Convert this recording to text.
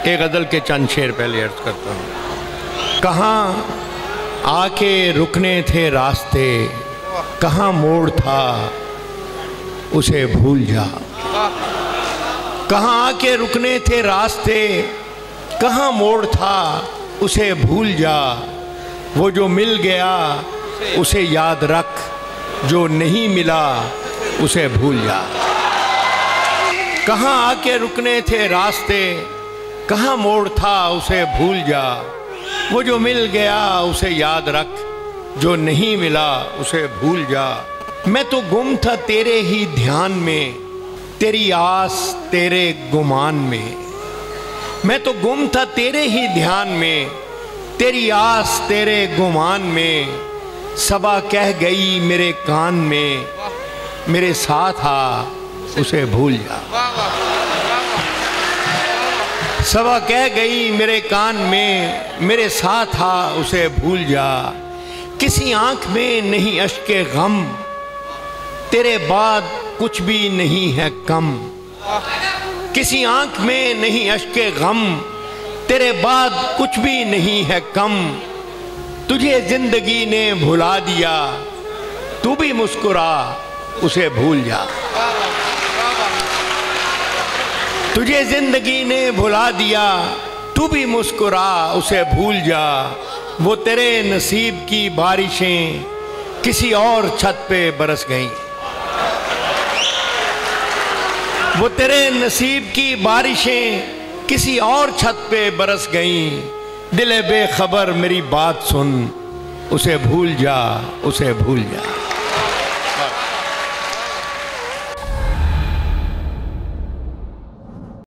एक गज़ल के चंद शेर पहले अर्ज करता हूँ। कहाँ आके रुकने थे रास्ते, कहाँ मोड़ था उसे भूल जा। कहाँ आके रुकने थे रास्ते, कहाँ मोड़ था उसे भूल जा। वो जो मिल गया उसे याद रख, जो नहीं मिला उसे भूल जा। कहाँ आके रुकने थे रास्ते, कहाँ मोड़ था उसे भूल जा। वो जो मिल गया उसे याद रख, जो नहीं मिला उसे भूल जा। मैं तो गुम था तेरे ही ध्यान में, तेरी आस तेरे गुमान में। मैं तो गुम था तेरे ही ध्यान में, तेरी आस तेरे गुमान में। सबा कह गई मेरे कान में, मेरे साथ आ उसे भूल जा। सबा कह गई मेरे कान में, मेरे साथ आ उसे भूल जा। किसी आंख में नहीं अश्के गम, तेरे बाद कुछ भी नहीं है कम। किसी आंख में नहीं अश्के गम, तेरे बाद कुछ भी नहीं है कम। तुझे जिंदगी ने भुला दिया, तू भी मुस्कुरा उसे भूल जा। तुझे जिंदगी ने भुला दिया, तू भी मुस्कुरा उसे भूल जा। वो तेरे नसीब की बारिशें किसी और छत पे बरस गईं। वो तेरे नसीब की बारिशें किसी और छत पे बरस गईं। दिले बेखबर मेरी बात सुन, उसे भूल जा, उसे भूल जा।